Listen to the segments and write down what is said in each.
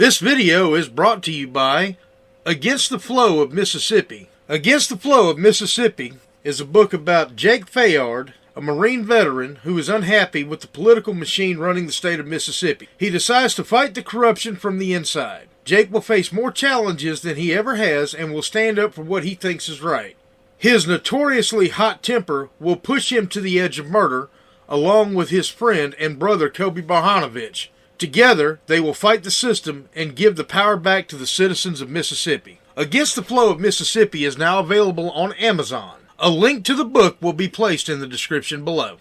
This video is brought to you by Against the Flow of Mississippi. Against the Flow of Mississippi is a book about Jake Fayard, a Marine veteran who is unhappy with the political machine running the state of Mississippi. He decides to fight the corruption from the inside. Jake will face more challenges than he ever has and will stand up for what he thinks is right. His notoriously hot temper will push him to the edge of murder, along with his friend and brother Kobe Barhanovich. Together, they will fight the system and give the power back to the citizens of Mississippi. Against the Flow of Mississippi is now available on Amazon. A link to the book will be placed in the description below.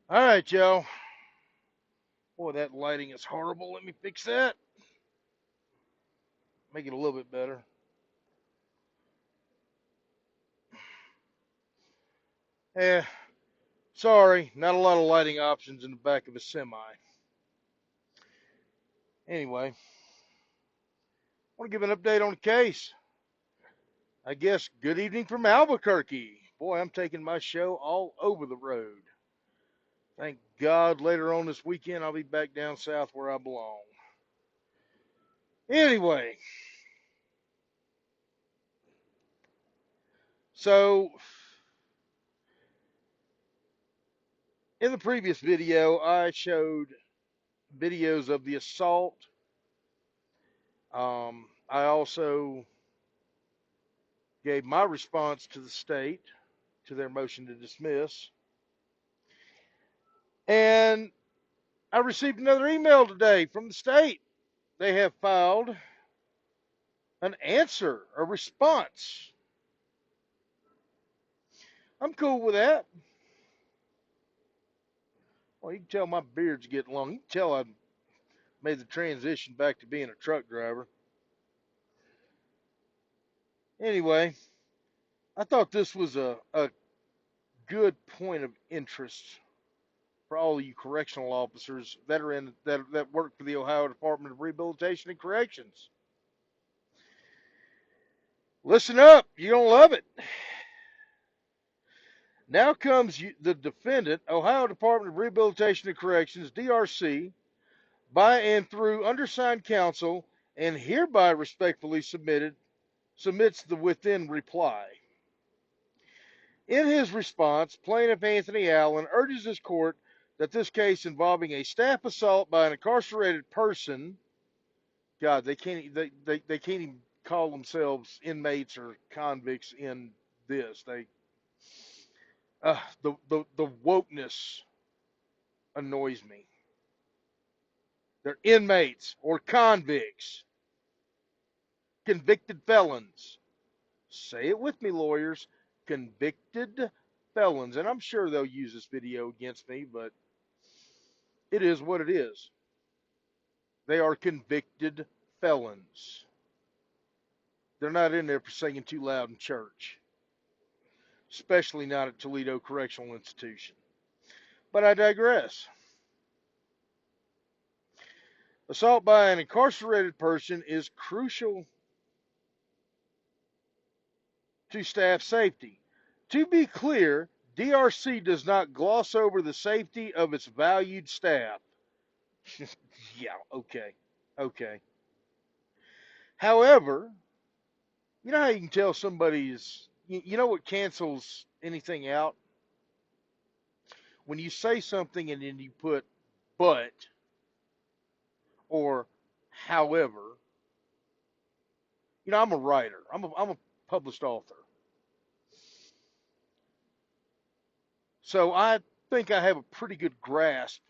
All right, Joe. Boy, that lighting is horrible. Let me fix that. Make it a little bit better. Sorry, not a lot of lighting options in the back of a semi. Anyway, I want to give an update on the case. I guess good evening from Albuquerque. Boy, I'm taking my show all over the road. Thank God later on this weekend I'll be back down south where I belong. Anyway, so in the previous video, I showed videos of the assault. I also gave my response to the state to their motion to dismiss. And I received another email today from the state. They have filed an answer, a response. I'm cool with that. Well, you can tell my beard's getting long. You can tell I've made the transition back to being a truck driver. Anyway, I thought this was a good point of interest for all of you correctional officers that work for the Ohio Department of Rehabilitation and Corrections. Listen up, you're going to love it. Now comes the defendant, Ohio Department of Rehabilitation and Corrections, DRC, by and through undersigned counsel, and hereby respectfully submits the within reply. In his response, plaintiff Anthony Allen urges this court that this case involving a staff assault by an incarcerated person, God, they can't even call themselves inmates or convicts in this. The wokeness annoys me. They're inmates or convicts, convicted felons. Say it with me, lawyers. Convicted felons. And I'm sure they'll use this video against me, but it is what it is. They are convicted felons. They're not in there for singing too loud in church, especially not at Toledo Correctional Institution. But I digress. Assault by an incarcerated person is crucial to staff safety. To be clear, DRC does not gloss over the safety of its valued staff. Yeah, okay. However, you know how you can tell somebody's, you know what cancels anything out? When you say something and then you put but or however. You know, I'm a writer. I'm a published author. So I think I have a pretty good grasp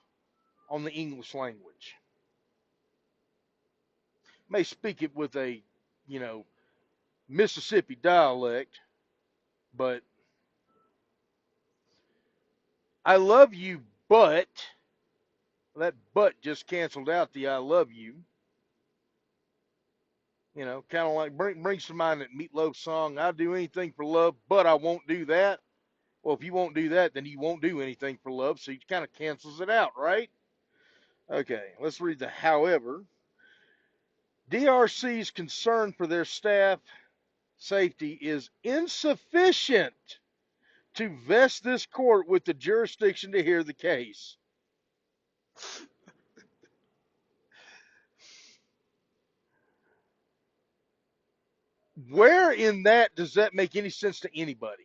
on the English language. May speak it with a, Mississippi dialect, but I love you, but that but just canceled out the I love you. Kind of like brings to mind that Meatloaf song, I'll do anything for love, but I won't do that. Well, if you won't do that, then you won't do anything for love, so he kind of cancels it out, right? Okay, let's read the however. DRC's concern for their staff safety is insufficient to vest this court with the jurisdiction to hear the case. Where in that does that make any sense to anybody?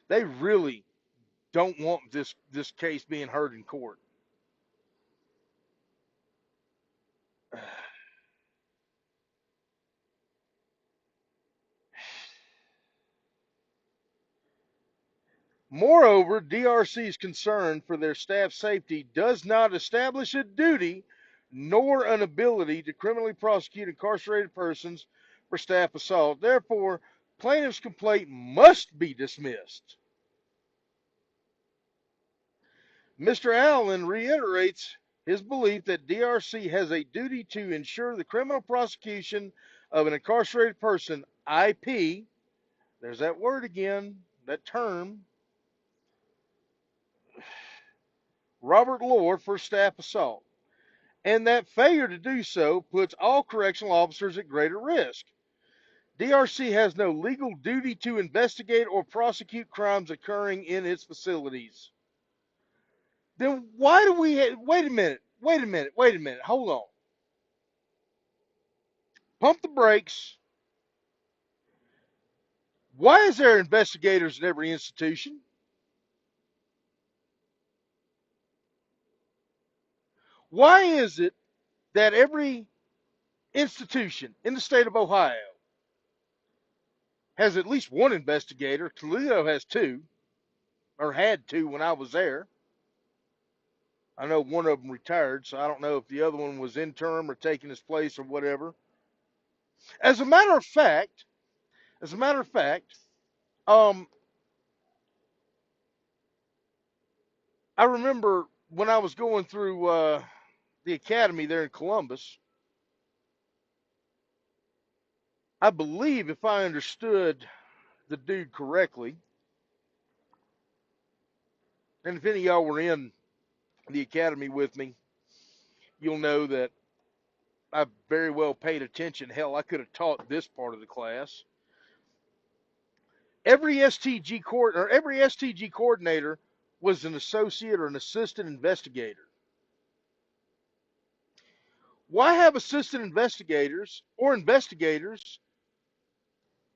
They really don't want this case being heard in court. Moreover, DRC's concern for their staff safety does not establish a duty nor an ability to criminally prosecute incarcerated persons for staff assault. Therefore, plaintiff's complaint must be dismissed. Mr. Allen reiterates his belief that DRC has a duty to ensure the criminal prosecution of an incarcerated person, IP, there's that word again, that term, Robert Lore, for staff assault, and that failure to do so puts all correctional officers at greater risk. DRC has no legal duty to investigate or prosecute crimes occurring in its facilities. Then why do we wait a minute, hold on. Pump the brakes. Why is there investigators in every institution? Why is it that every institution in the state of Ohio has at least one investigator? Toledo has two, or had two when I was there. I know one of them retired, so I don't know if the other one was interim or taking his place or whatever. As a matter of fact, as a matter of fact, um, I remember when I was going through the academy there in Columbus. I believe, if I understood the dude correctly, and if any of y'all were in the academy with me, you'll know that I very well paid attention. Hell, I could have taught this part of the class. Every STG coordinator was an associate or an assistant investigator. Why have assistant investigators or investigators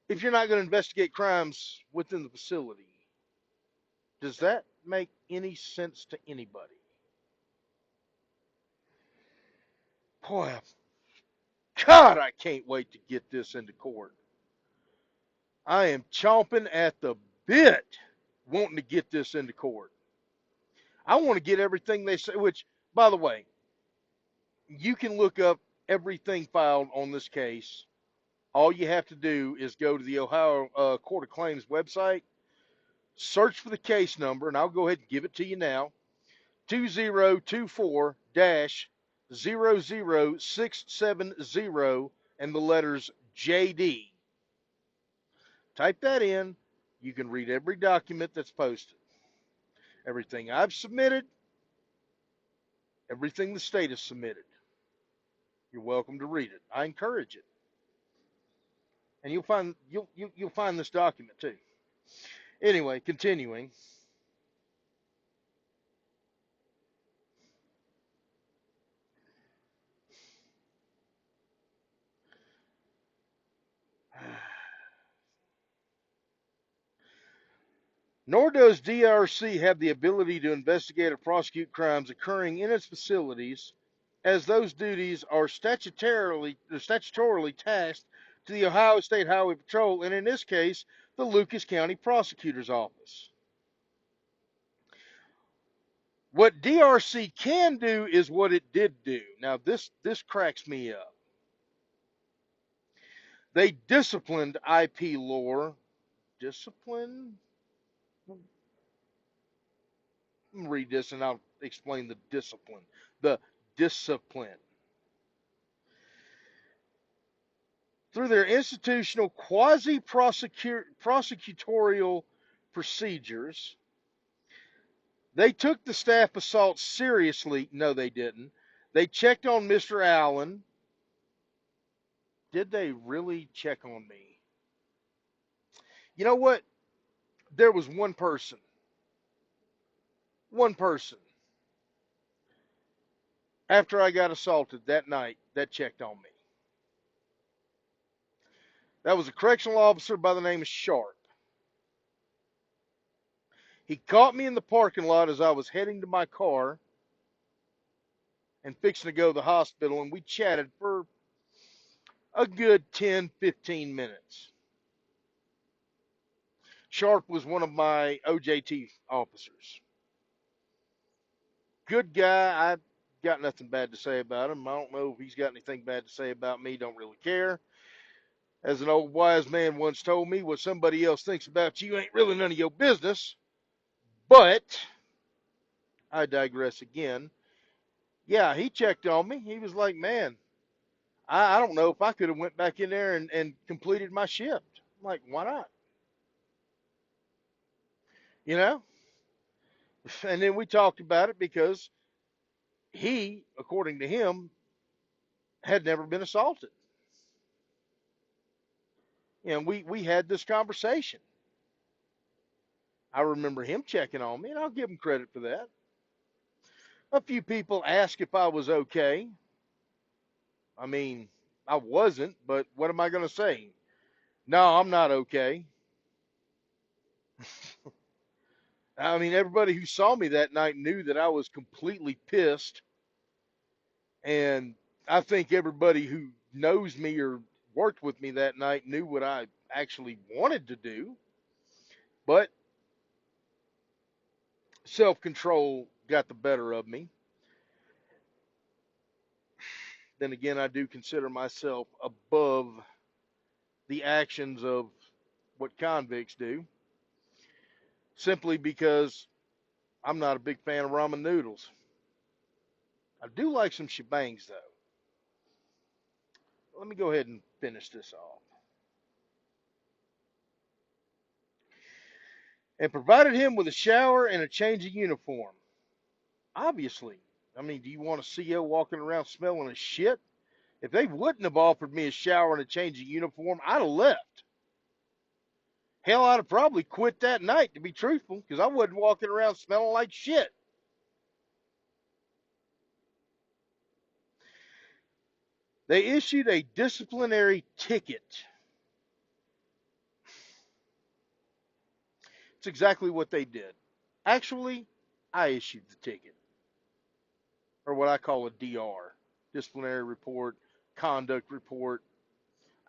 if you're not going to investigate crimes within the facility? Does that make any sense to anybody? Boy, God, I can't wait to get this into court. I am chomping at the bit wanting to get this into court. I want to get everything they say, which, by the way, you can look up everything filed on this case. All you have to do is go to the Ohio Court of Claims website, search for the case number, and I'll go ahead and give it to you now, 2024-00670 and the letters JD. Type that in. You can read every document that's posted. Everything I've submitted, everything the state has submitted. You're welcome to read it. I encourage it. And you'll find this document too. Anyway, continuing. Nor does DRC have the ability to investigate or prosecute crimes occurring in its facilities, as those duties are statutorily tasked to the Ohio State Highway Patrol, and in this case, the Lucas County Prosecutor's Office. What DRC can do is what it did do. Now, this cracks me up. They disciplined IP Lore. Discipline? Let me read this and I'll explain the discipline. The discipline. Through their institutional quasi-prosecutorial procedures, they took the staff assault seriously. No, they didn't. They checked on Mr. Allen. Did they really check on me? You know what? There was one person one person after I got assaulted that night that checked on me. That was a correctional officer by the name of Sharp. He caught me in the parking lot as I was heading to my car and fixing to go to the hospital, and we chatted for a good 10, 15 minutes. Sharp was one of my OJT officers. Good guy. I got nothing bad to say about him. I don't know if he's got anything bad to say about me. Don't really care. As an old wise man once told me, what somebody else thinks about you ain't really none of your business. But I digress again. Yeah, he checked on me. He was like, man, I don't know if I could have went back in there and completed my shift. I'm like, why not? You know? And then we talked about it because he, according to him, had never been assaulted. And we had this conversation. I remember him checking on me, and I'll give him credit for that. A few people asked if I was okay. I mean, I wasn't, but what am I going to say? No, I'm not okay. I mean, everybody who saw me that night knew that I was completely pissed. And I think everybody who knows me or worked with me that night knew what I actually wanted to do. But self control got the better of me. Then again, I do consider myself above the actions of what convicts do, simply because I'm not a big fan of ramen noodles. I do like some shebangs, though. Let me go ahead and finish this off. And provided him with a shower and a change of uniform. Obviously. I mean, do you want a CO walking around smelling of shit? If they wouldn't have offered me a shower and a change of uniform, I'd have left. Hell, I'd have probably quit that night, to be truthful, because I wasn't walking around smelling like shit. They issued a disciplinary ticket. It's exactly what they did. Actually, I issued the ticket, or what I call a DR, disciplinary report, conduct report.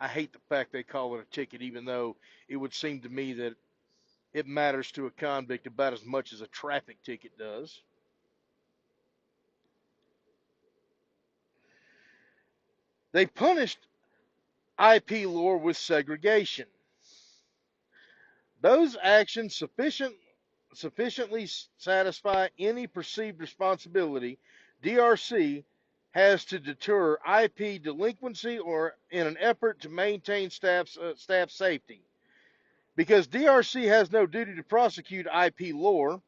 I hate the fact they call it a ticket, even though it would seem to me that it matters to a convict about as much as a traffic ticket does. They punished IP lore with segregation. Those actions sufficiently satisfy any perceived responsibility DRC has to deter IP delinquency or in an effort to maintain staff safety. Because DRC has no duty to prosecute IP lore,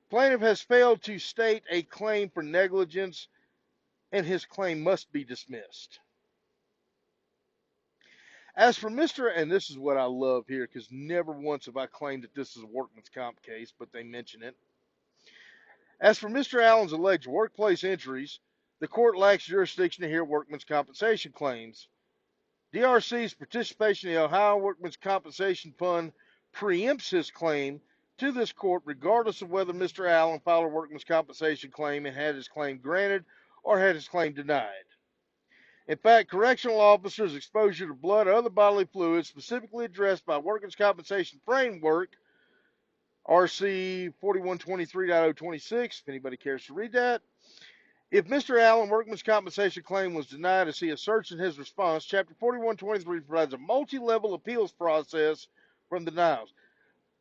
plaintiff has failed to state a claim for negligence, and his claim must be dismissed. As for Mr. And this is what I love here, because never once have I claimed that this is a workman's comp case, but they mention it. As for Mr. Allen's alleged workplace injuries, the court lacks jurisdiction to hear workman's compensation claims. DRC's participation in the Ohio Workmen's Compensation Fund preempts his claim to this court regardless of whether Mr. Allen filed a workman's compensation claim and had his claim granted or had his claim denied. In fact, correctional officers' exposure to blood or other bodily fluids specifically addressed by Workers' Compensation Framework, RC 4123.026, if anybody cares to read that. If Mr. Allen workman's compensation claim was denied as he asserts in his response, Chapter 4123 provides a multi-level appeals process from denials.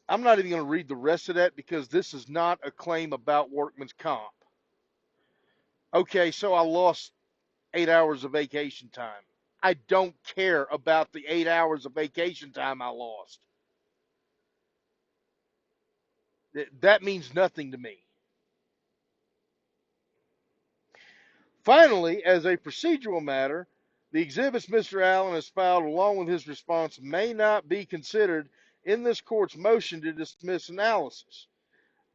I'm not even going to read the rest of that because this is not a claim about workman's comp. Okay, so I lost 8 hours of vacation time. I don't care about the 8 hours of vacation time I lost. That means nothing to me. Finally, as a procedural matter, the exhibits Mr. Allen has filed along with his response may not be considered in this court's motion to dismiss analysis.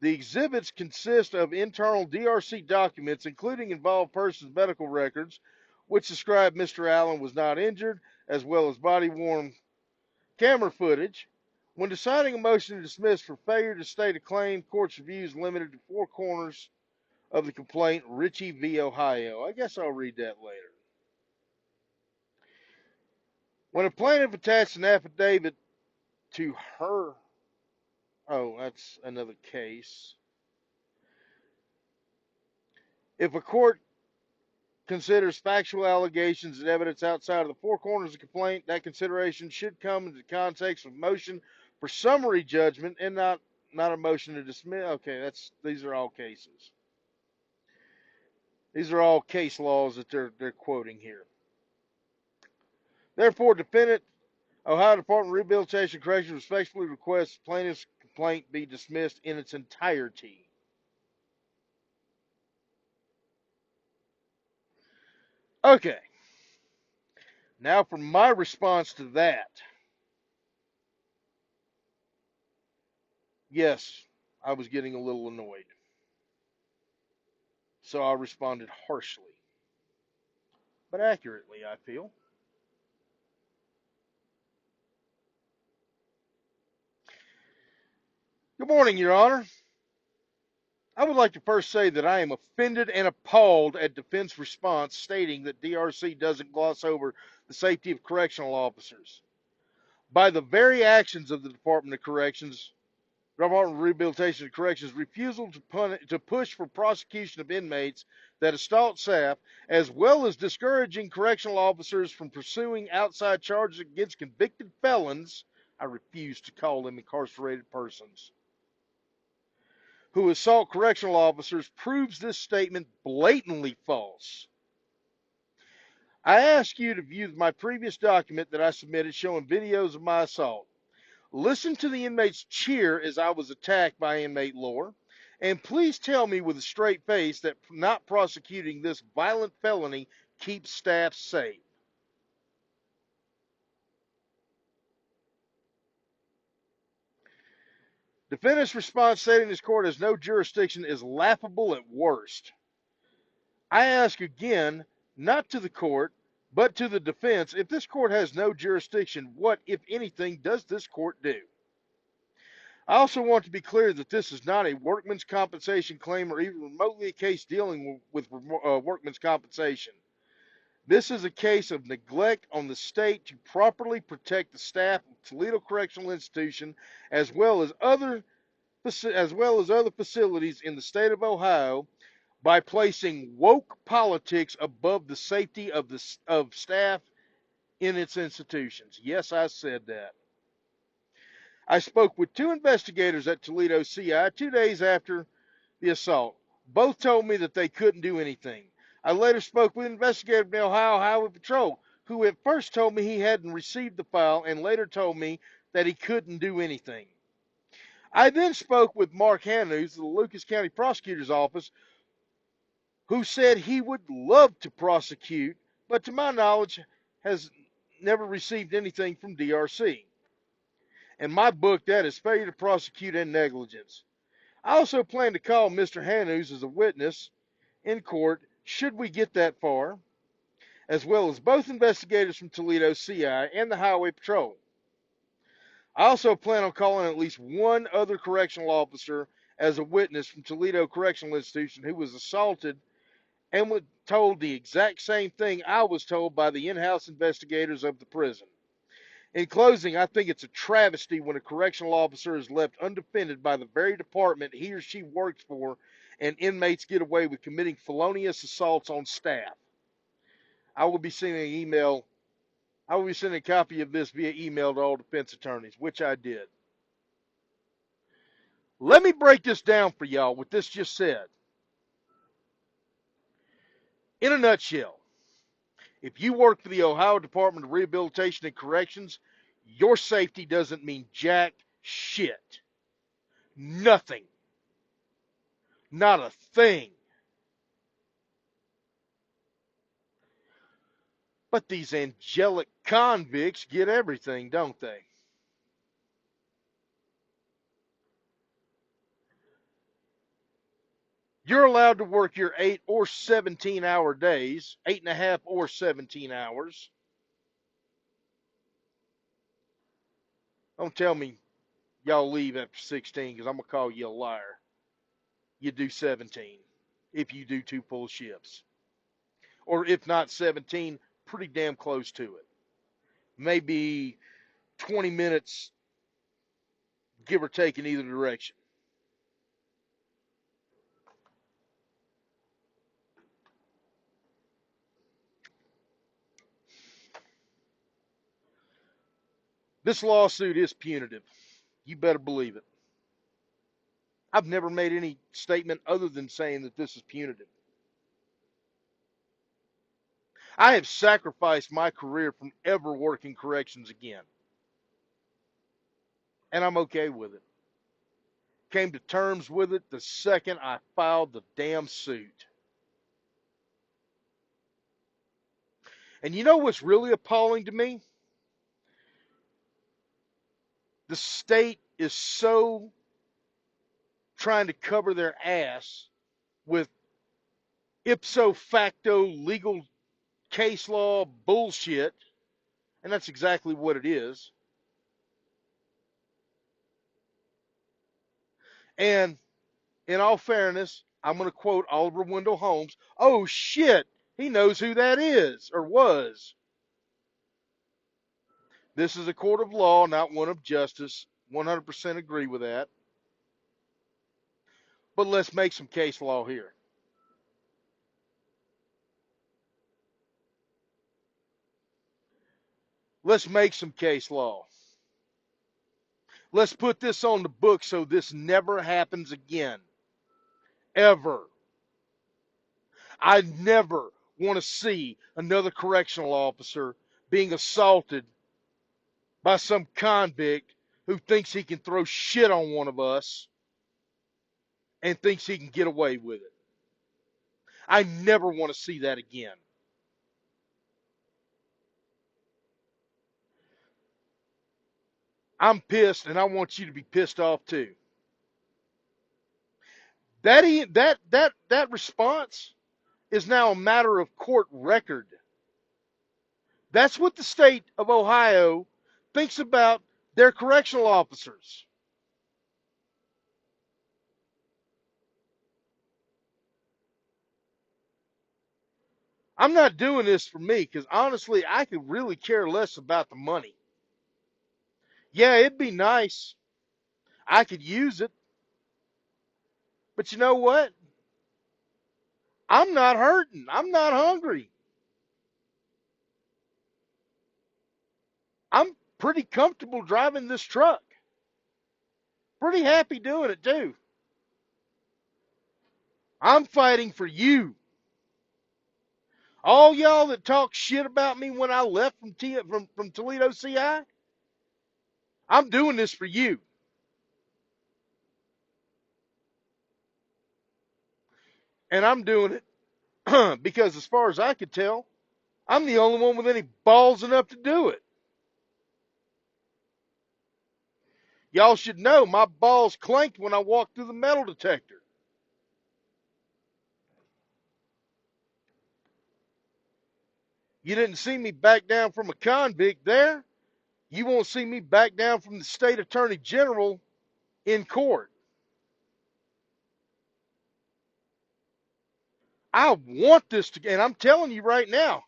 The exhibits consist of internal DRC documents, including involved persons' medical records, which describe Mr. Allen was not injured, as well as body-worn camera footage. When deciding a motion to dismiss for failure to state a claim, court's review is limited to four corners of the complaint, Ritchie v. Ohio. I guess I'll read that later. When a plaintiff attached an affidavit to her, oh, that's another case. If a court considers factual allegations and evidence outside of the four corners of the complaint, that consideration should come into the context of motion for summary judgment and not a motion to dismiss. Okay, these are all cases. These are all case laws that they're quoting here. Therefore, defendant Ohio Department of Rehabilitation and Corrections respectfully requests plaintiff's complaint be dismissed in its entirety. Okay. Now for my response to that. Yes, I was getting a little annoyed. So I responded harshly, but accurately, I feel. Good morning, Your Honor. I would like to first say that I am offended and appalled at defense response stating that DRC doesn't gloss over the safety of correctional officers. By the very actions of the Department of Rehabilitation and Corrections' refusal to push for prosecution of inmates that assault staff, as well as discouraging correctional officers from pursuing outside charges against convicted felons, I refuse to call them incarcerated persons, who assault correctional officers, proves this statement blatantly false. I ask you to view my previous document that I submitted showing videos of my assault. Listen to the inmates cheer as I was attacked by inmate Lore, and please tell me with a straight face that not prosecuting this violent felony keeps staff safe. Defendant's response stating this court has no jurisdiction is laughable at worst. I ask again, not to the court, but to the defense, if this court has no jurisdiction, what, if anything, does this court do? I also want to be clear that this is not a workman's compensation claim or even remotely a case dealing with workman's compensation. This is a case of neglect on the state to properly protect the staff of Toledo Correctional Institution as well as other facilities in the state of Ohio by placing woke politics above the safety of staff in its institutions. Yes, I said that. I spoke with two investigators at Toledo CI 2 days after the assault. Both told me that they couldn't do anything. I later spoke with an investigator from the Ohio Highway Patrol, who at first told me he hadn't received the file and later told me that he couldn't do anything. I then spoke with Mark Hanus of the Lucas County Prosecutor's Office, who said he would love to prosecute, but to my knowledge has never received anything from DRC. In my book, that is failure to prosecute and negligence. I also plan to call Mr. Hanus as a witness in court should we get that far, as well as both investigators from Toledo CI and the Highway Patrol. I also plan on calling at least one other correctional officer as a witness from Toledo Correctional Institution who was assaulted and was told the exact same thing I was told by the in-house investigators of the prison. In closing, I think it's a travesty when a correctional officer is left undefended by the very department he or she works for, and inmates get away with committing felonious assaults on staff. I will be sending a copy of this via email to all defense attorneys, which I did. Let me break this down for y'all, what this just said. In a nutshell, if you work for the Ohio Department of Rehabilitation and Corrections, your safety doesn't mean jack shit. Nothing. Not a thing. But these angelic convicts get everything, don't they? You're allowed to work your 8 or 17-hour days, 8.5 or 17 hours. Don't tell me y'all leave after 16 because I'm going to call you a liar. You do 17 if you do 2 full shifts. Or if not 17, pretty damn close to it. Maybe 20 minutes, give or take, in either direction. This lawsuit is punitive. You better believe it. I've never made any statement other than saying that this is punitive. I have sacrificed my career from ever working corrections again. And I'm okay with it. Came to terms with it the second I filed the damn suit. And you know what's really appalling to me? The state is so trying to cover their ass with ipso facto legal case law bullshit, and that's exactly what it is. And in all fairness, I'm going to quote Oliver Wendell Holmes. Oh shit, he knows who that is, or was. This is a court of law, not one of justice. 100% agree with that. But let's make some case law here. Let's make some case law. Let's put this on the book so this never happens again. Ever. I never want to see another correctional officer being assaulted by some convict who thinks he can throw shit on one of us and thinks he can get away with it. I never want to see that again. I'm pissed, and I want you to be pissed off too. That response is now a matter of court record. That's what the state of Ohio thinks about their correctional officers. I'm not doing this for me because honestly, I could really care less about the money. Yeah, it'd be nice. I could use it. But you know what? I'm not hurting. I'm not hungry. I'm pretty comfortable driving this truck. Pretty happy doing it too. I'm fighting for you. All y'all that talk shit about me when I left from Toledo CI, I'm doing this for you. And I'm doing it because as far as I could tell, I'm the only one with any balls enough to do it. Y'all should know my balls clanked when I walked through the metal detector. You didn't see me back down from a convict there. You won't see me back down from the state attorney general in court. I want this to, and I'm telling you right now,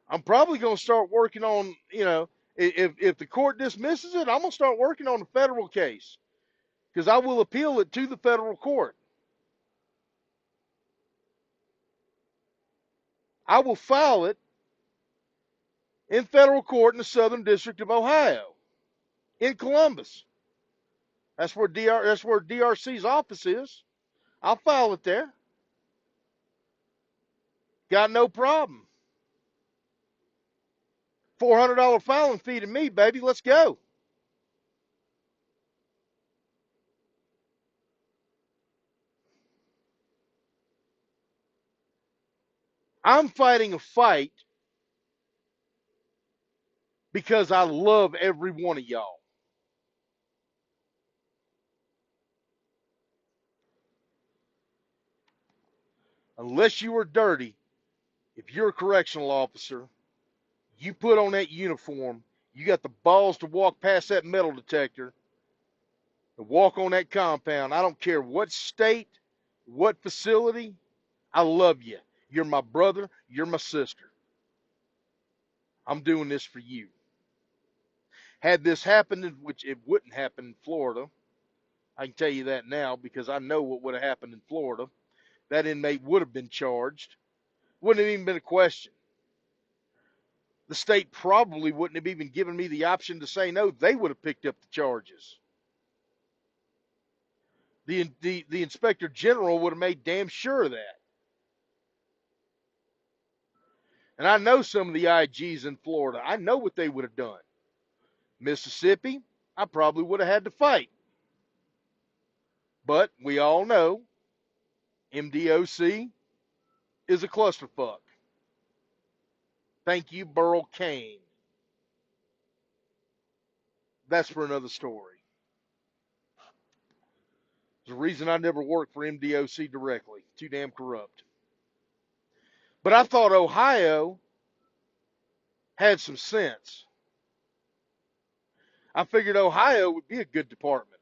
I'm probably going to start working on, if the court dismisses it, I'm going to start working on a federal case because I will appeal it to the federal court. I will file it in federal court in the Southern District of Ohio, in Columbus. That's where DRC's office is. I'll file it there. Got no problem. $400 filing fee to me, baby. Let's go. I'm fighting a fight because I love every one of y'all. unless you are dirty, if you're a correctional officer, you put on that uniform, you got the balls to walk past that metal detector, to walk on that compound. I don't care what state, what facility. I love you. You're my brother. You're my sister. I'm doing this for you. Had this happened, which it wouldn't happen in Florida, I can tell you that now because I know what would have happened in Florida. That inmate would have been charged. Wouldn't have even been a question. The state probably wouldn't have even given me the option to say no. They would have picked up the charges. The inspector general would have made damn sure of that. And I know some of the IGs in Florida. I know what they would have done. Mississippi, I probably would have had to fight. But we all know MDOC is a clusterfuck. Thank you, Burl Cain. That's for another story. There's a reason I never worked for MDOC directly. Too damn corrupt. But I thought Ohio had some sense. I figured Ohio would be a good department.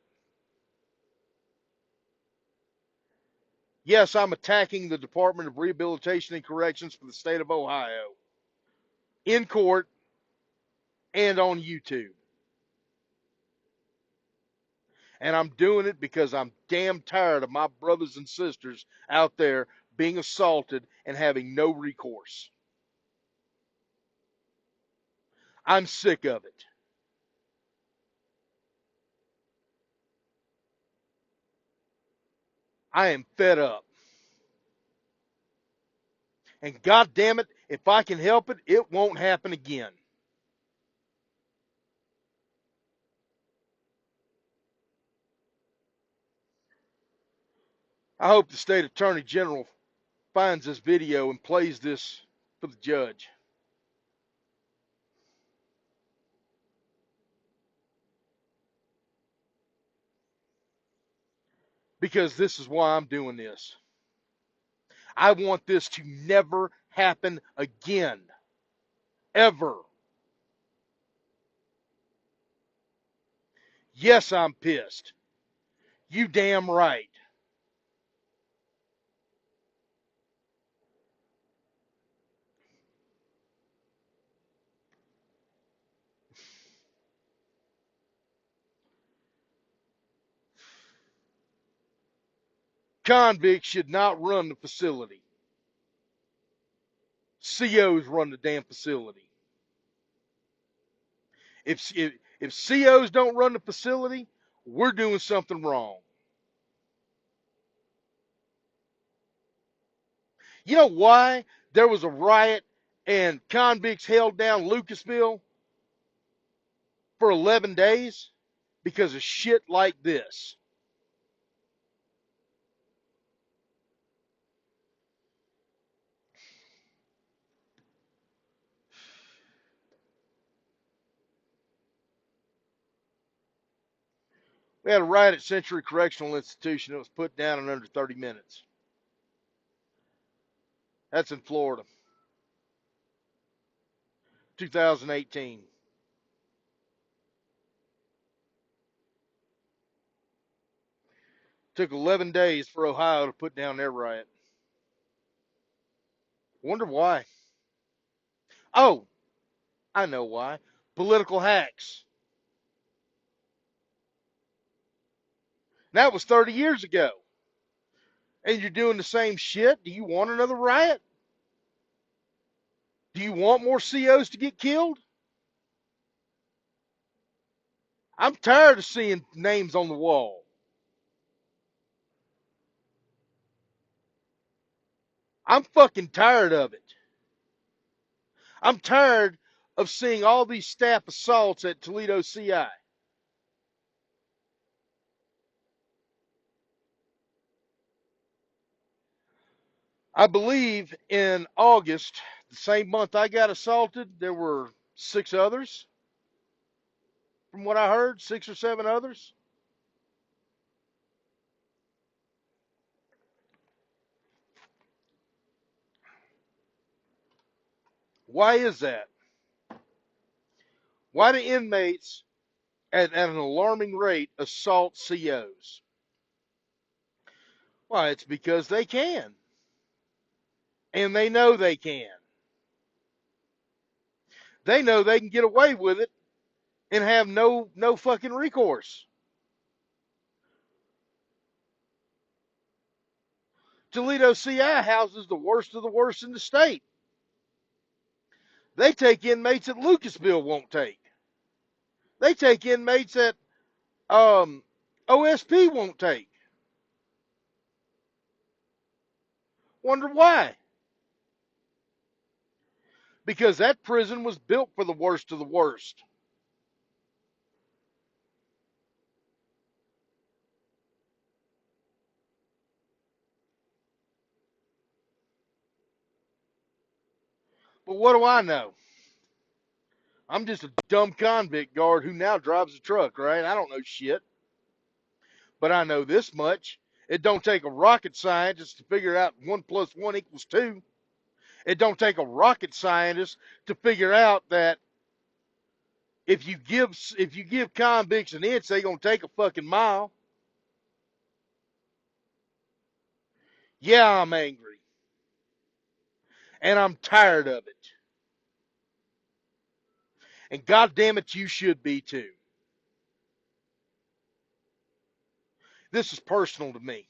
Yes, I'm attacking the Department of Rehabilitation and Corrections for the state of Ohio in court and on YouTube. And I'm doing it because I'm damn tired of my brothers and sisters out there being assaulted and having no recourse. I'm sick of it. I am fed up. And God damn it, if I can help it, it won't happen again. I hope the state attorney general finds this video and plays this for the judge. Because this is why I'm doing this. I want this to never happen again. Ever. Yes, I'm pissed. You damn right. Convicts should not run the facility. COs run the damn facility. If COs don't run the facility, we're doing something wrong. You know why there was a riot and convicts held down Lucasville for 11 days? Because of shit like this. We had a riot at Century Correctional Institution that was put down in under 30 minutes. That's in Florida. 2018. Took 11 days for Ohio to put down their riot. Wonder why. Oh, I know why. Political hacks. That was 30 years ago. And you're doing the same shit? Do you want another riot? Do you want more COs to get killed? I'm tired of seeing names on the wall. I'm fucking tired of it. I'm tired of seeing all these staff assaults at Toledo CI. I believe in August, the same month I got assaulted, there were 6 others. From what I heard, 6 or 7 others. Why is that? Why do inmates at an alarming rate assault COs? Why, it's because they can. And they know they can. They know they can get away with it and have no fucking recourse. Toledo CI houses the worst of the worst in the state. They take inmates that Lucasville won't take. They take inmates that OSP won't take. Wonder why? Because that prison was built for the worst of the worst. But what do I know? I'm just a dumb convict guard who now drives a truck, right? I don't know shit. But I know this much. It don't take a rocket scientist to figure out 1 plus 1 equals 2. It don't take a rocket scientist to figure out that if you give convicts an inch, they gonna take a fucking mile. Yeah, I'm angry. And I'm tired of it. And God damn it, you should be too. This is personal to me.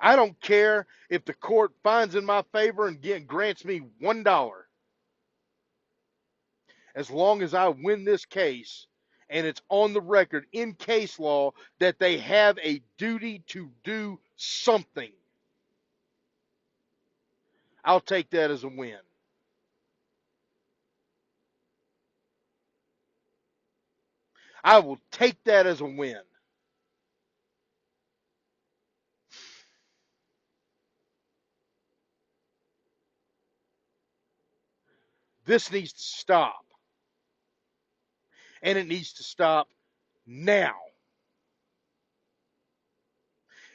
I don't care if the court finds in my favor and grants me $1. As long as I win this case and it's on the record in case law that they have a duty to do something, I'll take that as a win. I will take that as a win. This needs to stop. And it needs to stop now.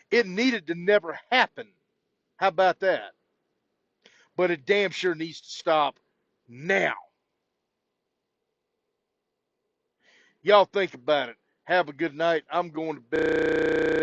It needed to never happen. How about that? But it damn sure needs to stop now. Y'all think about it. Have a good night. I'm going to bed.